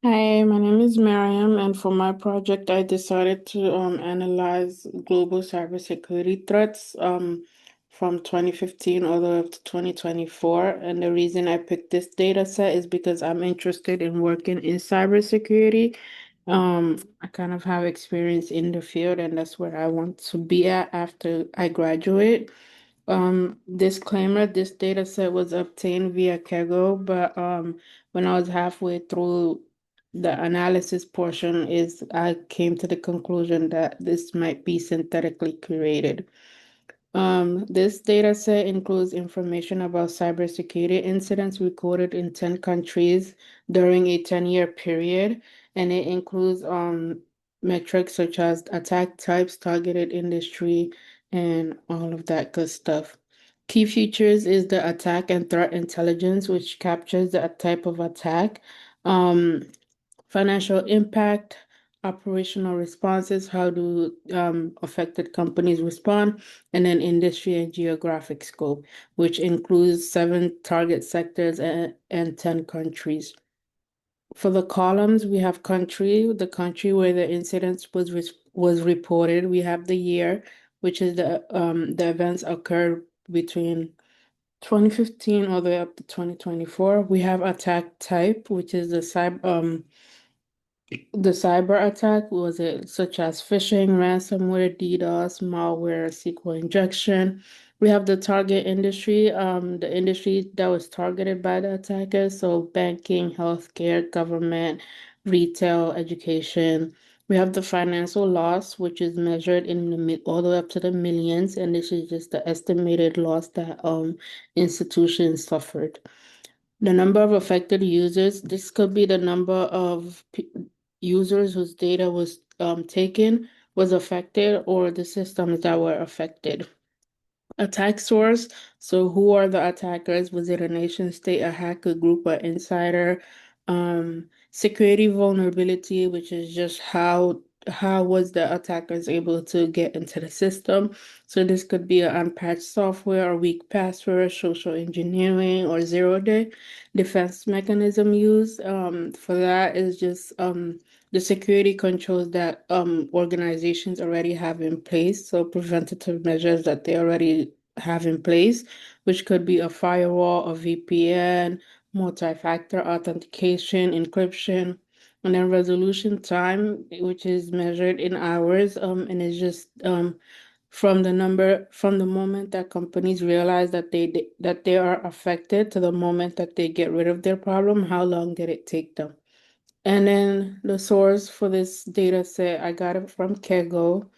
Hi, my name is Miriam, and for my project, I decided to analyze global cybersecurity threats from 2015 all the way up to 2024. And the reason I picked this data set is because I'm interested in working in cybersecurity. I kind of have experience in the field, and that's where I want to be at after I graduate. Disclaimer, this data set was obtained via Kaggle, but when I was halfway through the analysis portion is I came to the conclusion that this might be synthetically created. This data set includes information about cybersecurity incidents recorded in 10 countries during a 10-year period, and it includes metrics such as attack types, targeted industry, and all of that good stuff. Key features is the attack and threat intelligence, which captures the type of attack. Um, Financial impact, operational responses, how do affected companies respond, and then industry and geographic scope, which includes 7 target sectors and 10 countries. For the columns, we have country, the country where the incident was reported. We have the year, which is the events occurred between 2015 all the way up to 2024. We have attack type, which is the cyber attack. Was it such as phishing, ransomware, DDoS, malware, SQL injection? We have the target industry, the industry that was targeted by the attackers, so banking, healthcare, government, retail, education. We have the financial loss, which is measured in all the way up to the millions, and this is just the estimated loss that institutions suffered. The number of affected users, this could be the number of users whose data was taken, was affected, or the systems that were affected. Attack source. So who are the attackers? Was it a nation state, a hacker group, or insider? Security vulnerability, which is just how was the attackers able to get into the system? So this could be an unpatched software or weak password, social engineering, or zero-day defense mechanism used. For that is just the security controls that organizations already have in place, so preventative measures that they already have in place, which could be a firewall, a VPN, multi-factor authentication, encryption, and then resolution time, which is measured in hours, and it's just from the moment that companies realize that they are affected to the moment that they get rid of their problem, how long did it take them? And then the source for this data set, I got it from Kaggle.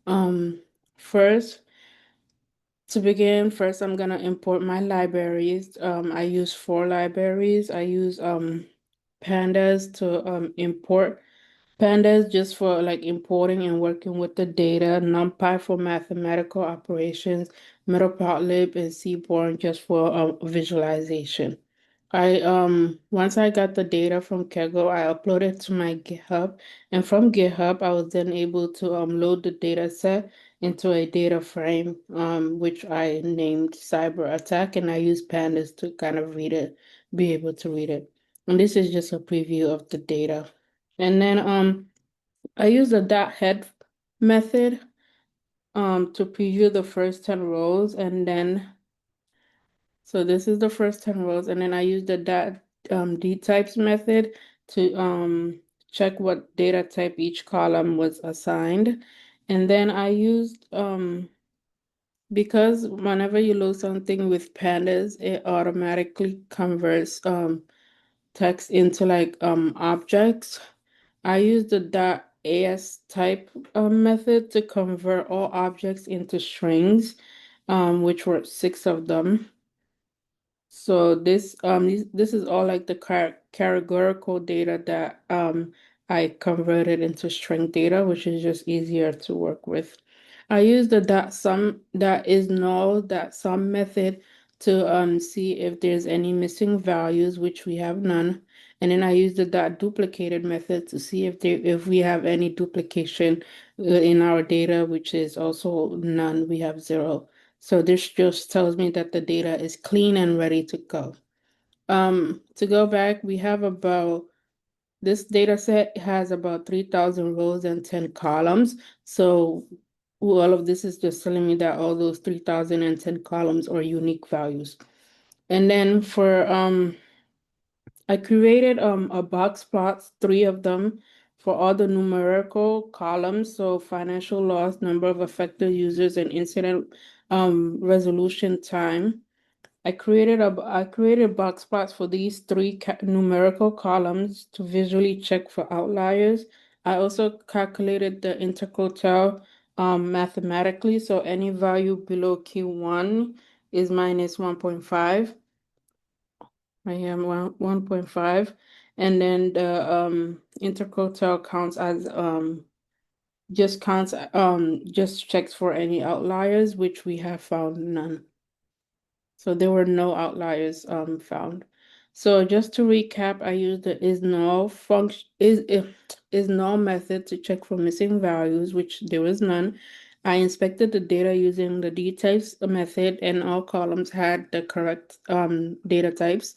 Um, first, to begin, first I'm gonna import my libraries. I use 4 libraries. I use pandas to import pandas just for like importing and working with the data, NumPy for mathematical operations, Matplotlib and Seaborn just for visualization. I once I got the data from Kaggle, I uploaded to my GitHub, and from GitHub, I was then able to load the data set into a data frame, which I named Cyber Attack, and I use Pandas to kind of read it, be able to read it. And this is just a preview of the data. And then I use the dot head method to preview the first 10 rows, and then so this is the first 10 rows, and then I use the D types method to check what data type each column was assigned. And then I used because whenever you load something with pandas, it automatically converts text into like objects. I use the .as type method to convert all objects into strings, which were 6 of them. So this is all like the categorical data that I converted into string data, which is just easier to work with. I use the dot sum that is null dot sum method to see if there's any missing values, which we have none. And then I use the dot duplicated method to see if we have any duplication in our data, which is also none. We have 0. So this just tells me that the data is clean and ready to go. To go back, we have about this data set has about 3,000 rows and 10 columns. So all of this is just telling me that all those 3,010 columns are unique values. And then for I created a box plots, three of them, for all the numerical columns. So financial loss, number of affected users, and incident resolution time. I created box plots for these three numerical columns to visually check for outliers. I also calculated the interquartile mathematically. So any value below Q1 is minus 1.5. I am 1.5, and then the interquartile counts as just checks for any outliers, which we have found none. So there were no outliers found. So just to recap, I used the is null function is null method to check for missing values, which there was none. I inspected the data using the dtypes method, and all columns had the correct data types.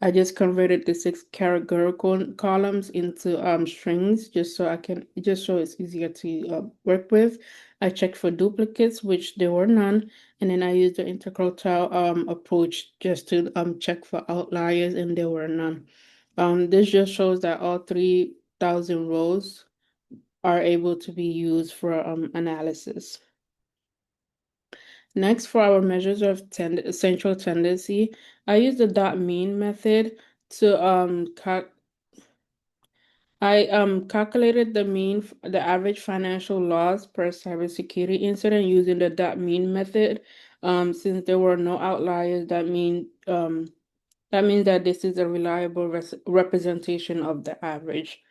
I just converted the 6 categorical columns into strings just so it's easier to work with. I checked for duplicates, which there were none. And then I used the interquartile approach just to check for outliers, and there were none. This just shows that all 3,000 rows are able to be used for analysis. Next, for our measures of central tendency, I use the dot mean method to calculated the average financial loss per cybersecurity incident using the dot mean method. Since there were no outliers, that means that this is a reliable representation of the average.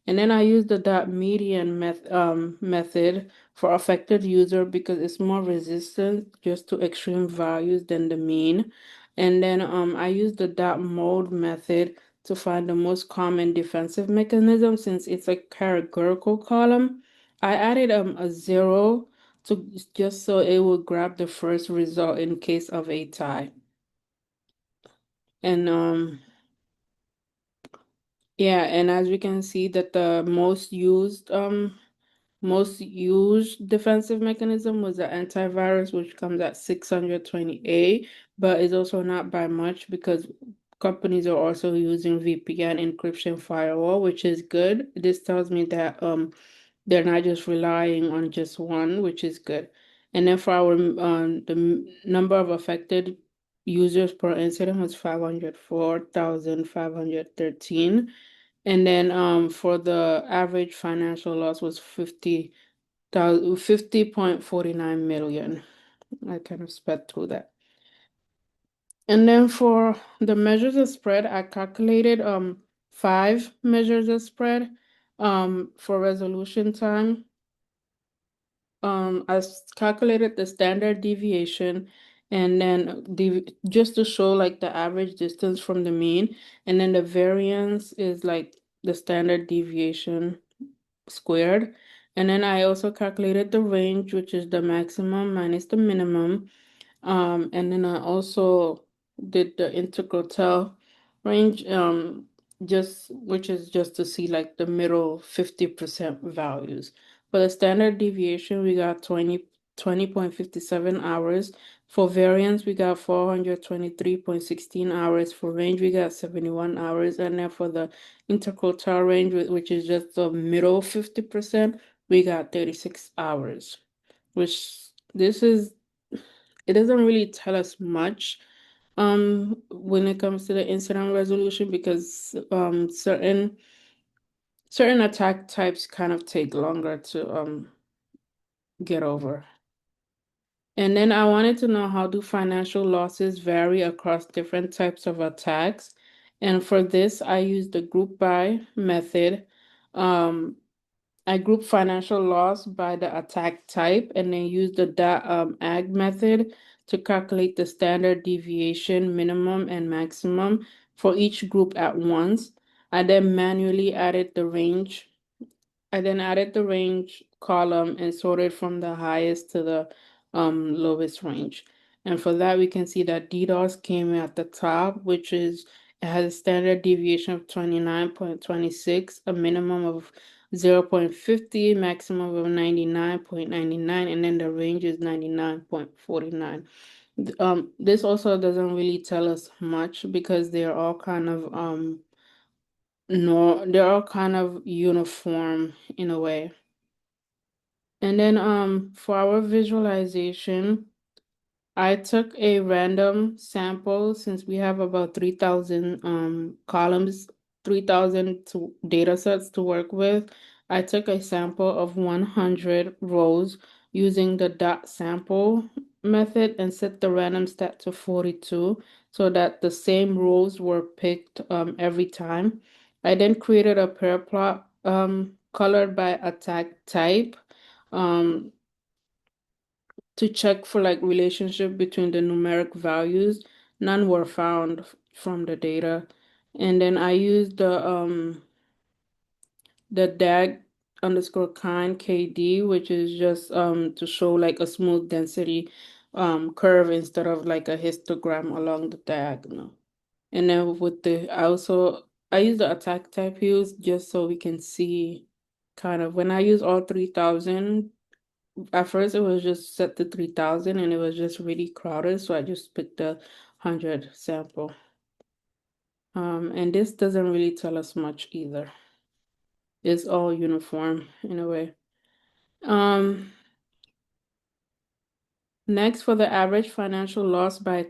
And then I use the dot median method for affected user because it's more resistant just to extreme values than the mean. And then I use the dot mode method to find the most common defensive mechanism since it's a categorical column. I added a 0 to just so it will grab the first result in case of a tie. And yeah, and as we can see that the most used defensive mechanism was the antivirus, which comes at 628, but it's also not by much because companies are also using VPN encryption firewall, which is good. This tells me that they're not just relying on just one, which is good. And then for our number of affected users per incident was 504,513. And then for the average financial loss was 50.49 million. I kind of sped through that. And then for the measures of spread, I calculated 5 measures of spread for resolution time. I calculated the standard deviation and then just to show like the average distance from the mean, and then the variance is like the standard deviation squared. And then I also calculated the range, which is the maximum minus the minimum. And then I also did the interquartile range, which is just to see like the middle 50% values. For the standard deviation, we got 20.57 hours. For variance, we got 423.16 hours. For range, we got 71 hours. And then for the interquartile range, which is just the middle 50%, we got 36 hours, which it doesn't really tell us much when it comes to the incident resolution because certain attack types kind of take longer to get over. And then I wanted to know, how do financial losses vary across different types of attacks? And for this, I used the group by method. I group financial loss by the attack type and then use the ag method to calculate the standard deviation minimum and maximum for each group at once. I then manually added the range. I then added the range column and sorted from the highest to the lowest range. And for that, we can see that DDoS came at the top, which is It has a standard deviation of 29.26, a minimum of 0.50, maximum of 99.99, and then the range is 99.49. This also doesn't really tell us much because they're all kind of no, they're all kind of uniform in a way. And then for our visualization, I took a random sample since we have about 3,000 columns, 3,000 data sets to work with. I took a sample of 100 rows using the dot sample method and set the random stat to 42 so that the same rows were picked every time. I then created a pair plot colored by attack type. Um, to check for like relationship between the numeric values. None were found from the data. And then I used the DAG underscore kind KD, which is just to show like a smooth density curve instead of like a histogram along the diagonal. And then with the I use the attack type use just so we can see kind of when I use all 3,000. At first, it was just set to 3,000 and it was just really crowded, so I just picked the 100 sample. And this doesn't really tell us much either. It's all uniform in a way. Next, for the average financial loss by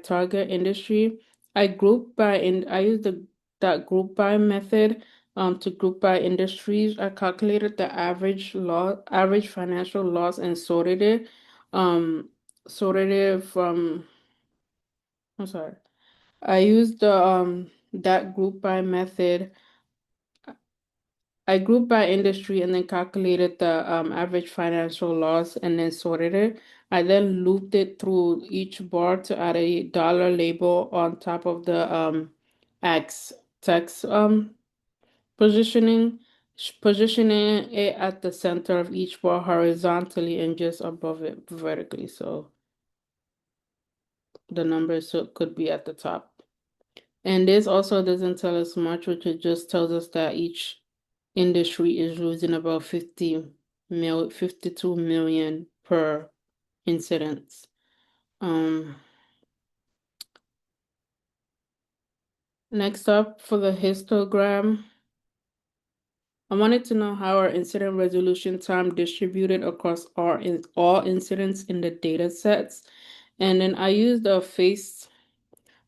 target industry, I used that group by method to group by industries. I calculated the average financial loss and sorted it from I'm sorry. I used the that group by method. I grouped by industry and then calculated the average financial loss and then sorted it. I then looped it through each bar to add a dollar label on top of the X text positioning it at the center of each bar horizontally and just above it vertically. So the numbers could be at the top. And this also doesn't tell us much, which it just tells us that each industry is losing about 52 million per incidents. Next up for the histogram, I wanted to know how our incident resolution time distributed across all incidents in the data sets. And then I used a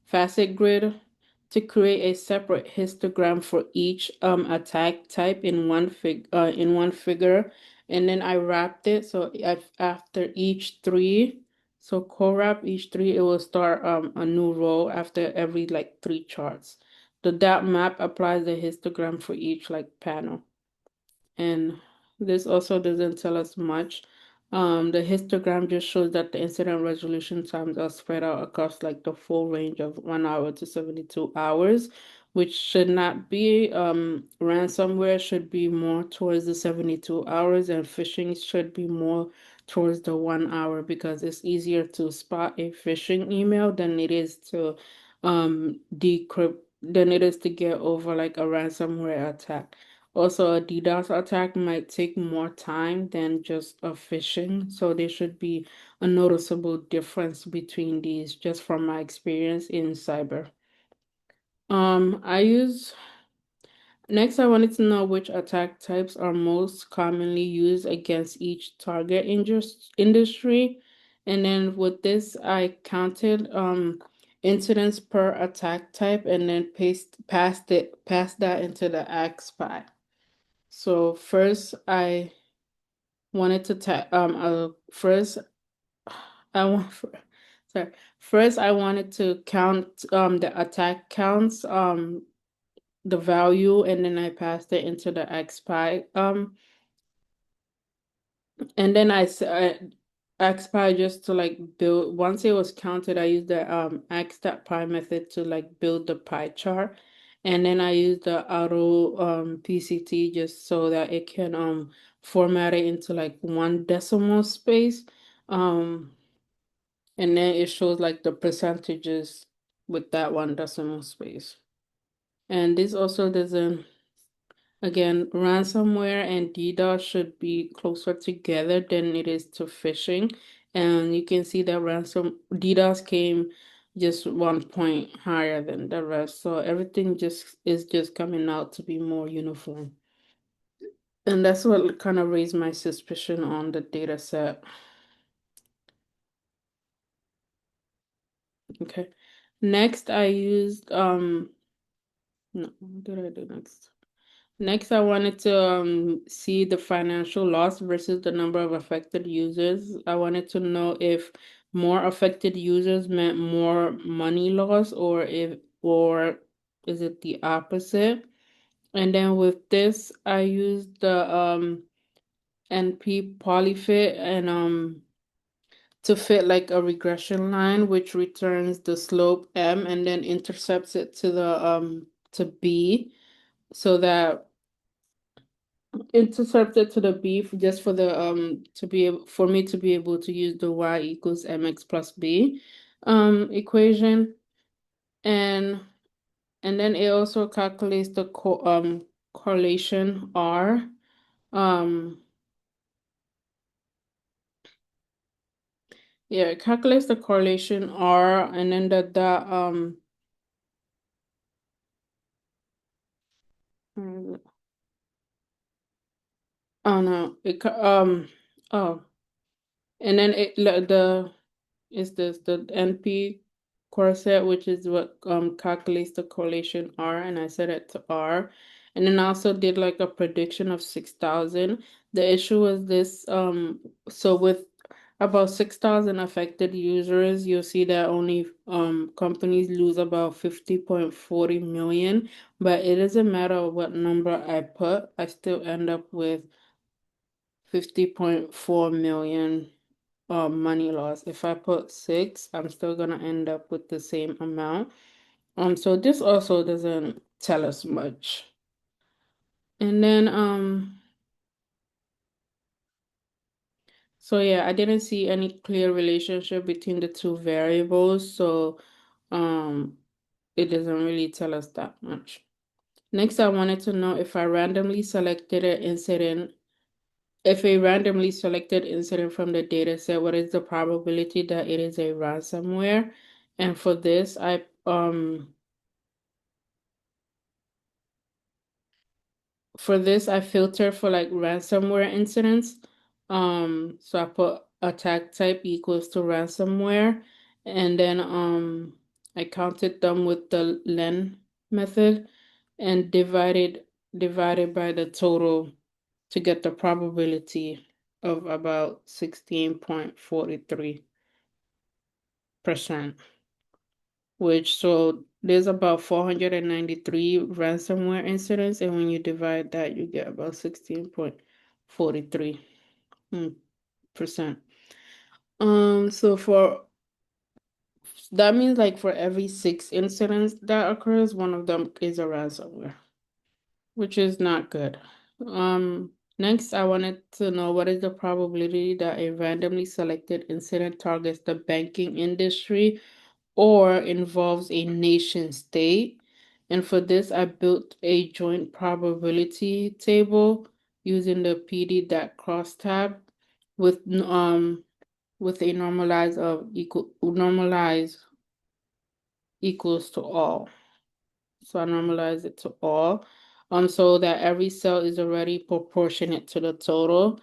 facet grid to create a separate histogram for each attack type in one figure, and then I wrapped it so after each three, so co-wrap each three, it will start a new row after every like three charts. The dot map applies the histogram for each like panel. And this also doesn't tell us much. The histogram just shows that the incident resolution times are spread out across like the full range of 1 hour to 72 hours, which should not be. Ransomware should be more towards the 72 hours, and phishing should be more towards the 1 hour because it's easier to spot a phishing email than it is to decrypt than it is to get over like a ransomware attack. Also, a DDoS attack might take more time than just a phishing, so there should be a noticeable difference between these, just from my experience in cyber. I use Next, I wanted to know which attack types are most commonly used against each target industry. And then with this, I counted incidents per attack type and then passed that into the XSpy. So first I wanted to first I want sorry. First I wanted to count the attack counts the value, and then I passed it into the XPy and then XPy just to like build. Once it was counted, I used the x.py method to like build the pie chart, and then I used the auto PCT just so that it can format it into like one decimal space, and then it shows like the percentages with that one decimal space. And this also doesn't, again, ransomware and DDoS should be closer together than it is to phishing. And you can see that DDoS came just 1 point higher than the rest. So everything just is just coming out to be more uniform. And that's what kind of raised my suspicion on the data set. Okay. Next I used no, what did I do next? Next, I wanted to see the financial loss versus the number of affected users. I wanted to know if more affected users meant more money loss, or is it the opposite? And then with this, I used the NP polyfit and to fit like a regression line, which returns the slope M and then intercepts it to the to B, so that intercepted to the b just for the to be able for me to be able to use the y equals mx plus b equation, and then it also calculates the correlation r, um yeah, it calculates the correlation r, and then mm, oh no, oh, and then is this the NP corset, which is what calculates the correlation R, and I set it to R. And then I also did like a prediction of 6,000. The issue was this, so with about 6,000 affected users, you'll see that only companies lose about 50.40 million, but it doesn't matter what number I put, I still end up with 50.4 million money loss. If I put 6, I'm still gonna end up with the same amount. So this also doesn't tell us much. And then so yeah, I didn't see any clear relationship between the two variables, so um it doesn't really tell us that much. Next, I wanted to know if I randomly selected an incident if a randomly selected incident from the data set, what is the probability that it is a ransomware? And for this, I filter for like ransomware incidents. So I put attack type equals to ransomware, and then I counted them with the len method and divided by the total to get the probability of about 16.43%, which so there's about 493 ransomware incidents, and when you divide that, you get about 16.43%. So for that means like for every 6 incidents that occurs, one of them is a ransomware, which is not good. Next, I wanted to know what is the probability that a randomly selected incident targets the banking industry or involves a nation state. And for this, I built a joint probability table using the PD.crosstab with a normalized equals to all. So I normalize it to all, so that every cell is already proportionate to the total.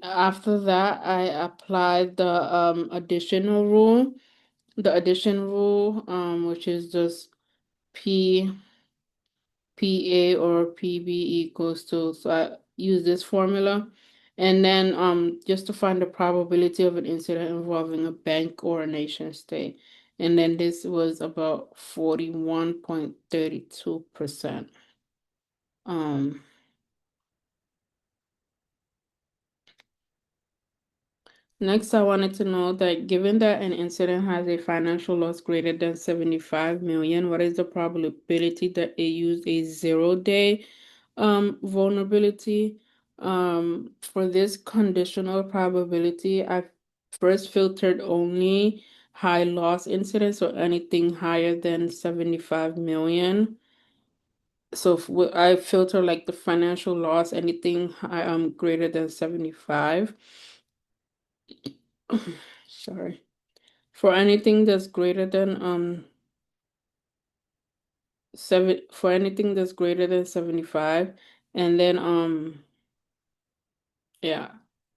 After that, I applied the addition rule, which is just P PA or PB equals to, so I use this formula. And then just to find the probability of an incident involving a bank or a nation state. And then this was about 41.32%. Next, I wanted to know that given that an incident has a financial loss greater than 75 million, what is the probability that it used a 0-day vulnerability? For this conditional probability, I first filtered only high loss incidents, so anything higher than 75 million. So if I filter like the financial loss, anything greater than 75. Sorry. For anything that's greater than for anything that's greater than 75, and then yeah,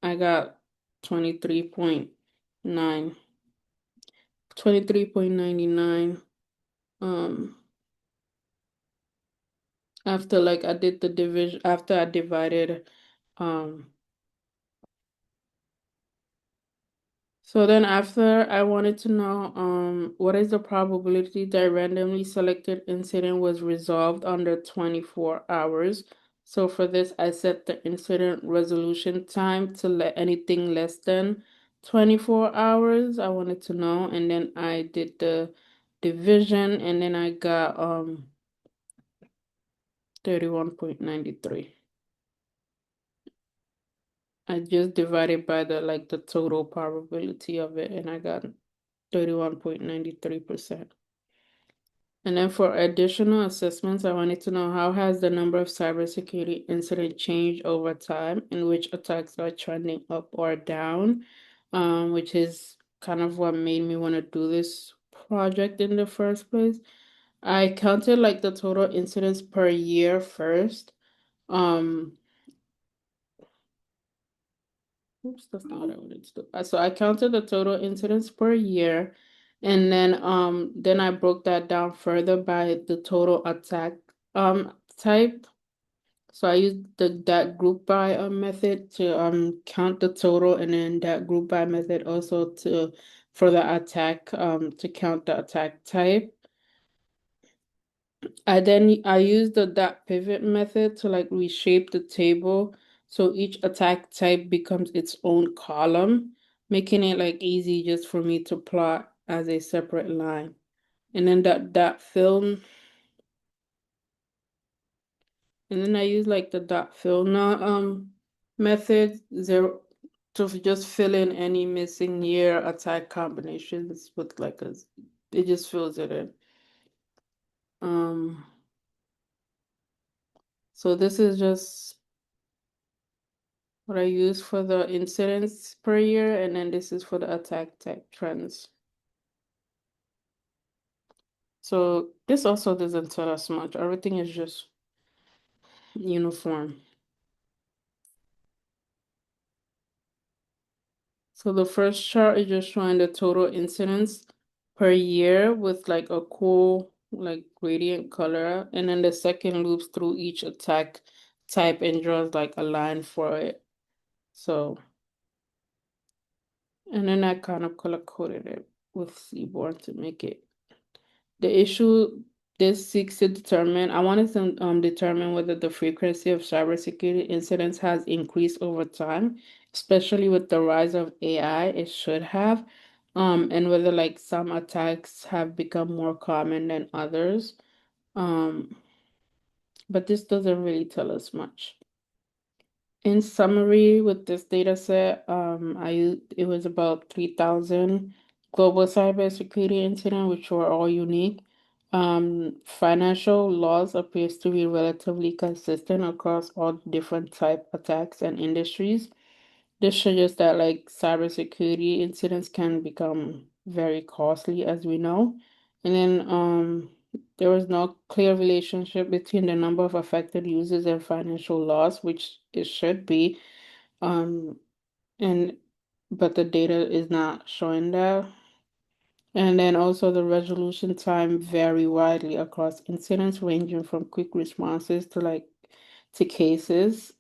I got 23.9 23.99 after like I did the division, after I divided um so then after I wanted to know what is the probability that randomly selected incident was resolved under 24 hours. So for this I set the incident resolution time to let anything less than 24 hours. I wanted to know, and then I did the division, and then I got 31.93. I just divided by the total probability of it, and I got 31.93%. And then for additional assessments, I wanted to know how has the number of cybersecurity incidents changed over time, and which attacks are trending up or down, which is kind of what made me want to do this project in the first place. I counted like the total incidents per year first. Um, Oops, that's not what I wanted to do. So I counted the total incidents per year, and then I broke that down further by the total attack type. So I used that group by method to count the total, and then that group by method also to for the attack to count the attack type. I used the dot pivot method to like reshape the table so each attack type becomes its own column, making it like easy just for me to plot as a separate line. And then that dot fill, and then I use like the dot fill now method zero to just fill in any missing year attack combinations with like it just fills it in. Um so this is just what I use for the incidents per year, and then this is for the attack type trends. So this also doesn't tell us much. Everything is just uniform. So the first chart is just showing the total incidents per year with like a cool like gradient color, and then the second loops through each attack type and draws like a line for it. So, and then I kind of color coded it with Seaborn to make it. The issue this seeks to determine, I wanted to determine whether the frequency of cybersecurity incidents has increased over time, especially with the rise of AI. It should have, and whether like some attacks have become more common than others. Um, but this doesn't really tell us much. In summary, with this data set, it was about 3,000 global cybersecurity incidents, which were all unique. Financial loss appears to be relatively consistent across all different type attacks and industries. This shows that like cybersecurity incidents can become very costly, as we know. And then there was no clear relationship between the number of affected users and financial loss, which it should be. Um, and but the data is not showing that. And then also the resolution time vary widely across incidents, ranging from quick responses to to cases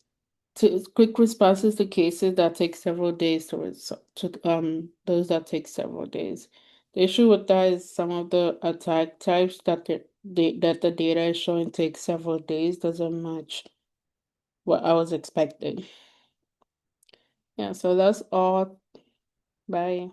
to quick responses to cases that take several days to those that take several days. The issue with that is some of the attack types that the data is showing take several days doesn't match what I was expecting. Yeah, so that's all. Bye.